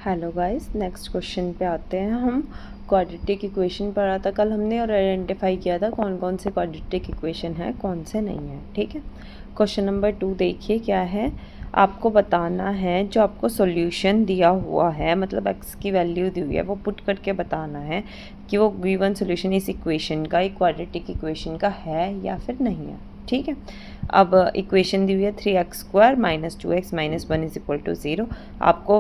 Hello guys, next question पे आते हैं हम। क्वाड्रेटिक इक्वेशन पढ़ा था कल हमने और आइडेंटिफाई किया था कौन कौन से क्वाड्रेटिक इक्वेशन है कौन से नहीं है। ठीक है, क्वेश्चन नंबर 2 देखिए क्या है। आपको बताना है जो आपको सॉल्यूशन दिया हुआ है, मतलब एक्स की वैल्यू दी हुई है, वो पुट करके बताना है कि वो गिवन सॉल्यूशन इस इक्वेशन का, एक क्वाड्रेटिक इक्वेशन का है या फिर नहीं है। ठीक है, अब इक्वेशन दी हुई है 3x² - 2x - 1 = 0। आपको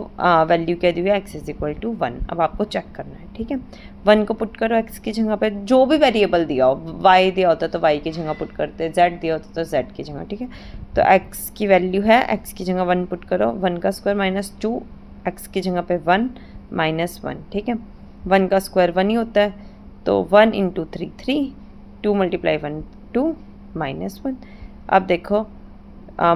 वैल्यू क्या दी हुई है, x = 1। अब आपको चेक करना है। ठीक है, 1 को पुट करो x की जगह पे, जो भी वेरिएबल दिया हो, y दिया होता तो y की जगह पुट करते, z दिया होता तो z की जगह। ठीक है, तो x की वैल्यू है, x की जगह 1 पुट करो, 1 का स्क्वायर - 2, x की जगह पे 1 - 1। ठीक है, 1 का स्क्वायर 1 ही होता है, तो 1 × 3 3, 2 × 1 2 -1। अब देखो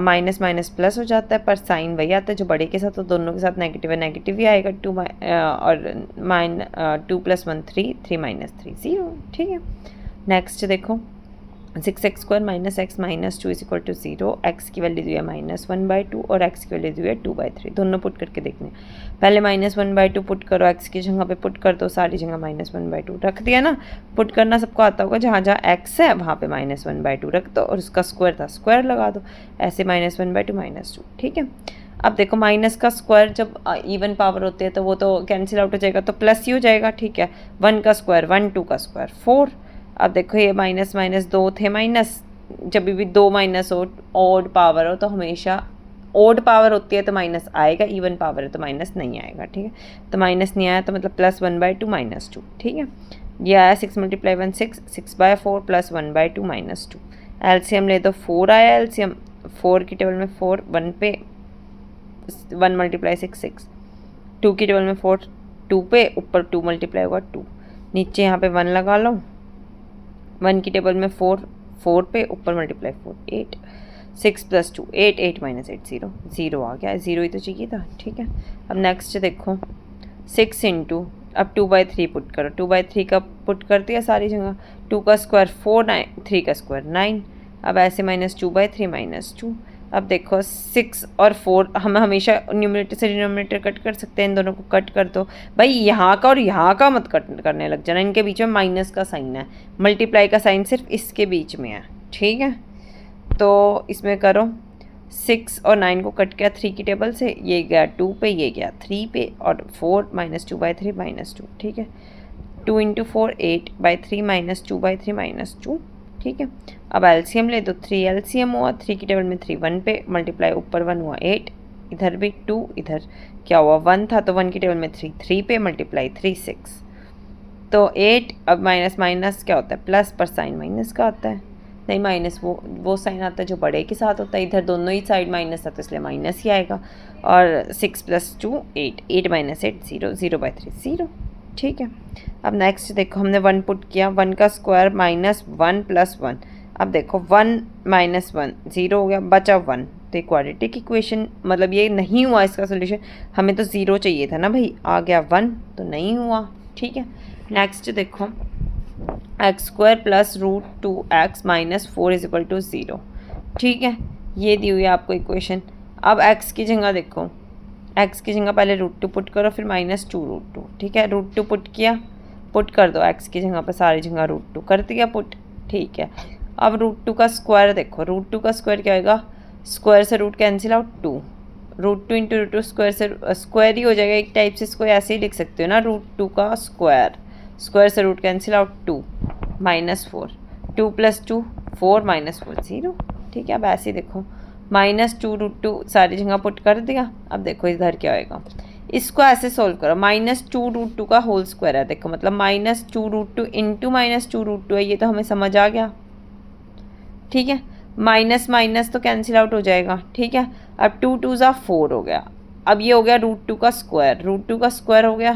माइनस माइनस प्लस हो जाता है, पर साइन वही आता है जो बड़े के साथ, तो दोनों के साथ नेगेटिव है, नेगेटिव ही आएगा। 2 और 2 + 1 3, 3 - 3 0। ठीक है, नेक्स्ट देखो 6x² - x - 2 = 0। x की वैल्यू दी है -1/2 और x की वैल्यू दी है 2/3। दोनों पुट करके देखने, पहले -1/2 पुट करो, x की जगह पे पुट कर दो, सारी जगह -1/2 रख दिया ना। पुट करना सबको आता होगा, जहाँ जहाँ x है वहाँ पे -1/2 रख दो, और उसका स्क्वायर था स्क्वायर लगा दो, ऐसे -1/2 -2। ठीक है, अब देखो माइनस का स्क्वायर जब इवन पावर होती है तो वो तो कैंसिल आउट हो जाएगा, तो प्लस ही हो जाएगा। ठीक है, 1 का स्क्वायर 1, 2 का स्क्वायर 4। अब देखो ये माइनस माइनस 2 थे माइनस, जब भी 2 माइनस हो, ऑड पावर हो तो हमेशा ऑड पावर होती है तो माइनस आएगा, इवन पावर है तो माइनस नहीं आएगा। ठीक है, तो माइनस नहीं आया तो मतलब +1/2 -2। ठीक है, ये आया 6 × 1 6, 6/4 +1/2 -2। एलसीएम ले दो, 4 आया एलसीएम, 4 की टेबल में 4, 1 पे 1 × 6 6, 2 की टेबल में 4, 2 पे ऊपर 2 मल्टीप्लाई होगा 2, नीचे यहाँ पे 1 लगा लो, 1 की टेबल में 4, 4 पे ऊपर मल्टीप्लाई 4 8, 6 + 2 8, 8 - 8 0, 0 आ गया, 0 ही तो चाहिए था। ठीक है, अब नेक्स्ट देखो 6 × अब 2/3 पुट करो, 2/3 का पुट कर दिया सारी जगह, 2 का स्क्वायर 4 9, 3 का स्क्वायर 9। अब ऐसे -2/3 -2। अब देखो 6 और 4, हम हमेशा न्यूमरेटर से डिनोमिनेटर कट कर सकते हैं, इन दोनों को कट कर दो भाई, यहाँ का और यहाँ का मत कट करने लग जाना, इनके बीच में माइनस का साइन है, मल्टीप्लाई का साइन सिर्फ इसके बीच में है। ठीक है, तो इसमें करो 6 और 9 को कट किया 3 की टेबल से, ये गया 2 पे, ये गया 3 पे, और 4 -2/3 -2। ठीक है, 2 × 4 8/3 -2/3 -2। ठीक है, अब एलसीएम ले दो, 3 एलसीएम हुआ, 3 की टेबल में 3 1 पे मल्टीप्लाई, ऊपर 1 हुआ 8, इधर भी 2, इधर क्या हुआ 1 था, तो 1 की टेबल में 3 3 पे मल्टीप्लाई 3 6, तो 8। अब माइनस माइनस क्या होता है, प्लस, पर साइन माइनस का आता है, नहीं माइनस वो साइन आता है जो बड़े के साथ होता है, इधर दोनों ही साइड माइनस आता है इसलिए माइनस ही आएगा। और 6 + 2 8, 8 - 8 0, 0/3 0। ठीक है, अब नेक्स्ट देखो हमने 1 पुट किया, 1 का स्क्वायर -1 + 1। अब देखो 1 - 1 0 हो गया, बचा 1, तो क्वाड्रेटिक इक्वेशन मतलब ये नहीं हुआ इसका सोल्यूशन, हमें तो 0 चाहिए था ना भाई, आ गया 1 तो नहीं हुआ। ठीक है, नेक्स्ट देखो x² + √2x - 4 = 0। ठीक है, ये दी हुई है आपको इक्वेशन। अब x की जगह देखो, x की जगह पहले √2 पुट करो, फिर -2√2। ठीक है, √2 पुट किया, पुट कर दो x की जगह पर, सारी जगह √2 कर दिया पुट। ठीक है, अब √2 का स्क्वायर देखो, √2 का स्क्वायर क्या होगा, स्क्वायर से रूट कैंसिल आउट 2, √2 × √2 स्क्वायर से स्क्वायर ही हो जाएगा, एक टाइप से इसको ऐसे ही लिख सकते हो ना, √2 का स्क्वायर, स्क्वायर से रूट कैंसिल आउट 2 -4, 2 + 2 4 -4 0। ठीक है, अब ऐसे ही देखो -2√2 सारी जगह पुट कर दिया। अब देखो इधर क्या होएगा, इसको ऐसे सोल्व करो, -2√2 का होल स्क्वायर है, देखो मतलब -2√2 × -2√2 है, ये तो हमें समझ आ गया। ठीक है, माइनस माइनस तो कैंसिल आउट हो जाएगा। ठीक है, अब 2 2 ज़ा 4 हो गया, अब ये हो गया √2 का स्क्वायर, √2 का स्क्वायर हो गया,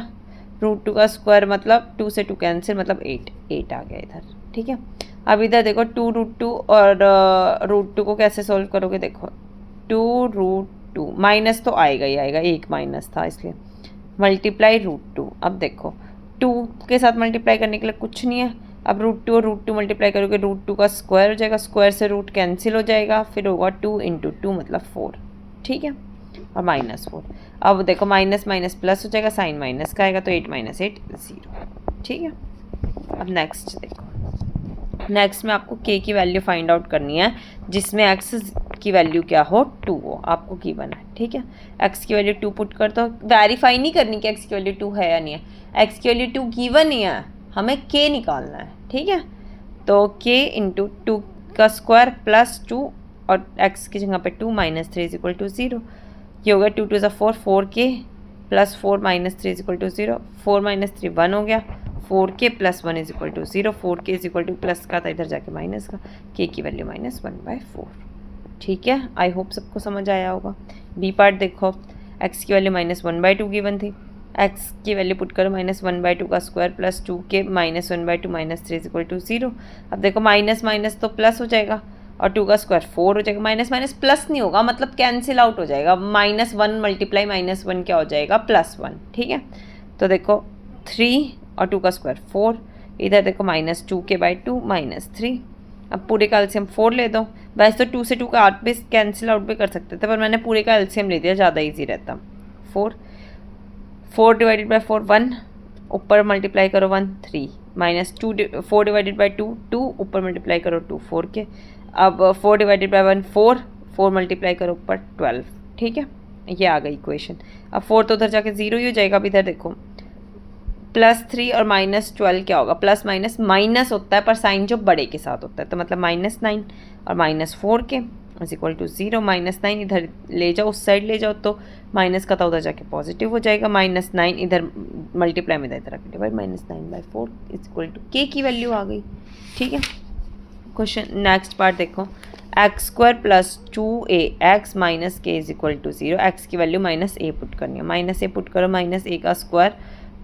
√2 का स्क्वायर मतलब 2 से 2 कैंसिल, मतलब 8 8 आ गया इधर। ठीक है, अब इधर देखो 2√2 और √2 को कैसे सोल्व करोगे, देखो 2√2 माइनस तो आएगा ही आएगा, एक माइनस था इसलिए, मल्टीप्लाई √2। अब देखो 2 के साथ मल्टीप्लाई करने के लिए कुछ नहीं है, अब √2 और √2 मल्टीप्लाई करोगे, √2 का स्क्वायर हो जाएगा, स्क्वायर से रूट कैंसिल हो जाएगा, फिर होगा 2 × 2 मतलब 4। ठीक है, और -4। अब देखो माइनस माइनस प्लस हो जाएगा, साइन माइनस का आएगा तो 8 - 8 0। ठीक है, अब नेक्स्ट देखो, नेक्स्ट में आपको k की वैल्यू फाइंड आउट करनी है जिसमें x की वैल्यू क्या हो 2 हो, आपको गिवन है। ठीक है, x की वैल्यू 2 पुट कर दो, वेरीफाई नहीं करनी कि x की वैल्यू 2 है या नहीं है, x की वैल्यू 2 गिवन ही है, हमें k निकालना है। ठीक है, तो k इंटू 2 का स्क्वायर प्लस 2 और x की जगह पे 2 - 3 = 0। ये हो गया 2 2 4, 4k प्लस 4 - 3 = 0, 4 - 3 1 हो गया, 4k + 1 = 0, 4k = प्लस का था इधर जाके माइनस का, k की वैल्यू -1/4। ठीक है, आई होप सबको समझ आया होगा। बी पार्ट देखो, x की वैल्यू -1/2 गिवन थी, x की वैल्यू पुट करो -1/2 का स्क्वायर प्लस 2k -1/2 - 3 = 0। अब देखो माइनस माइनस तो प्लस हो जाएगा और 2 का स्क्वायर 4 हो जाएगा, माइनस माइनस प्लस नहीं होगा, मतलब कैंसिल आउट हो जाएगा, -1 मल्टीप्लाई -1 क्या हो जाएगा +1। ठीक है, तो देखो 3 और 2 का स्क्वायर 4, इधर देखो -2k/2 -3। अब पूरे का एलसीएम 4 ले दो, वैसे तो 2 से 2 का 8 भी कैंसिल आउट भी कर सकते थे, पर मैंने पूरे का एलसीएम ले दिया, ज़्यादा इजी रहता। 4 / 4 1, ऊपर मल्टीप्लाई करो 1 3, -2 4 / 2 2, ऊपर मल्टीप्लाई करो 2 4k। अब 4 / 1 4, 4 मल्टीप्लाई करो ऊपर 12। ठीक है, ये आ गई इक्वेशन। अब 4 तो उधर जाके 0 ही हो जाएगा। अब इधर देखो +3 और -12 क्या होगा, प्लस माइनस माइनस होता है पर साइन जो बड़े के साथ होता है, तो मतलब -9 और -4k = 0। -9 इधर ले जाओ, उस साइड ले जाओ तो माइनस का था उधर जाके पॉजिटिव हो जाएगा, -9 इधर मल्टीप्लाई में इधर रख डिवाइड, -9/4 = k की वैल्यू आ गई। ठीक है, क्वेश्चन नेक्स्ट पार्ट देखो, x² + 2ax - k = 0। x की वैल्यू -a पुट करनी है, -a पुट करो, -a का स्क्वायर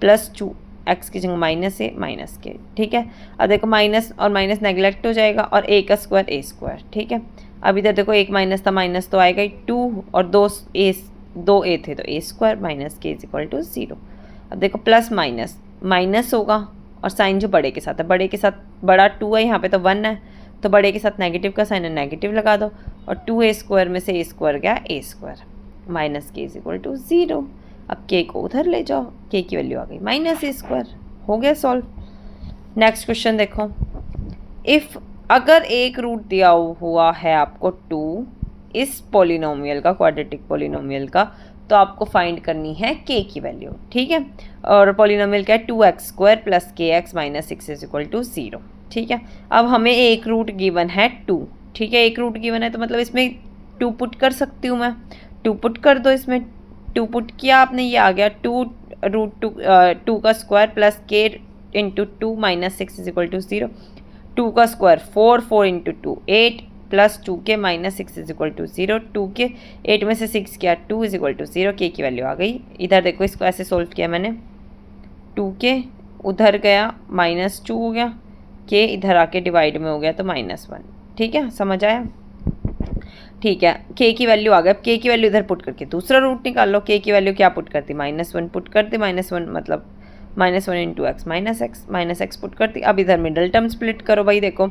प्लस 2, x की जगह -a - k। ठीक है, अब देखो माइनस और माइनस नेगलेक्ट हो जाएगा और a का स्क्वायर a²। ठीक है, अब इधर देखो एक माइनस था, माइनस तो आएगा ही, 2 और 2a थे तो a² - k = 0। अब देखो प्लस माइनस माइनस होगा और साइन जो बड़े के साथ है, बड़े के साथ बड़ा 2 है, यहाँ पे तो 1 है, तो बड़े के साथ नेगेटिव का साइन है, नेगेटिव लगा दो, और 2a² में से a² गया a² - k = 0। अब k को उधर ले जाओ, k की वैल्यू आ गई -a², हो गया सॉल्व। नेक्स्ट क्वेश्चन देखो, इफ़ अगर एक रूट दिया हुआ है आपको 2 इस पॉलिनोमियल का, क्वाड्रेटिक पॉलिनोमियल का, तो आपको फाइंड करनी है k की वैल्यू। ठीक है, और पॉलिनोमियल क्या है, 2x² + kx - 6 = 0। ठीक है, अब हमें एक रूट गिवन है 2। ठीक है, एक रूट गिवन है तो मतलब इसमें 2 पुट कर सकती हूँ मैं, 2 पुट कर दो, इसमें 2 पुट किया आपने, ये आ गया 2 का स्क्वायर प्लस k × 2 - 6 = 0। 2 का स्क्वायर 4, 4 × 2 8 प्लस 2k - 6 = 0। 2k 8 में से 6 किया 2 = 0, k की वैल्यू आ गई। इधर देखो इसको ऐसे सोल्व किया मैंने, 2k उधर गया -2 हो गया, k इधर आके डिवाइड में हो गया तो -1। ठीक है, समझ आया। ठीक है, k की वैल्यू आ गई, अब k की वैल्यू इधर पुट करके दूसरा रूट निकाल लो। k की वैल्यू क्या पुट करती, -1 पुट करती, -1 मतलब -1 × x -x पुट करती। अब इधर मिडल टर्म स्प्लिट करो भाई, देखो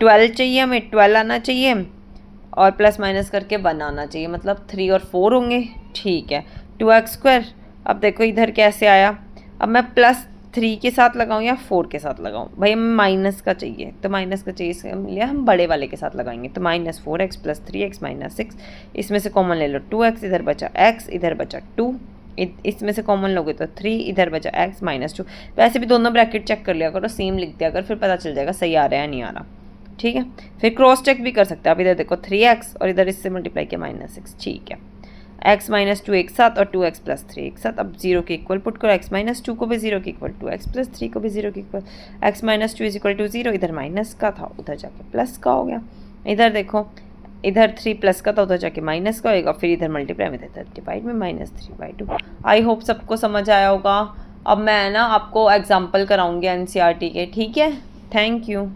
12 चाहिए हमें, 12 आना चाहिए और प्लस माइनस करके 1 आना चाहिए, मतलब 3 और 4 होंगे। ठीक है, 2x², अब देखो इधर कैसे आया, अब मैं +3 के साथ लगाऊं या 4 के साथ लगाऊं, भाई हमें माइनस का चाहिए, तो माइनस का चाहिए इसलिए लिया हम बड़े वाले के साथ लगाएंगे, तो -4x + 3x - 6, इसमें से कॉमन ले लो 2x, इधर बचा x, इधर बचा 2, इसमें से कॉमन लोगे तो 3, इधर बचा x -2। वैसे भी दोनों ब्रैकेट चेक कर लिया करो, सेम लिख दिया कर, फिर पता चल जाएगा सही आ रहा है या नहीं आ रहा। ठीक है, फिर क्रॉस चेक भी कर सकते हैं। अब इधर देखो 3x और इधर इससे मल्टीप्लाई किया -6। ठीक है, x - 2 एक साथ और 2x + 3 एक साथ। अब 0 के इक्वल पुट करो, x - 2 को भी 0 के इक्वल, 2x + 3 को भी 0 के इक्वल, x - 2 = 0, इधर माइनस का था उधर जाके प्लस का हो गया। इधर देखो, इधर 3 प्लस का था उधर जाके माइनस का होएगा, फिर इधर मल्टीप्लाई में इधर डिवाइड में -3/2। आई होप सबको समझ आया होगा। अब मैं ना आपको एग्जाम्पल कराऊंगी NCERT के। ठीक है, थैंक यू।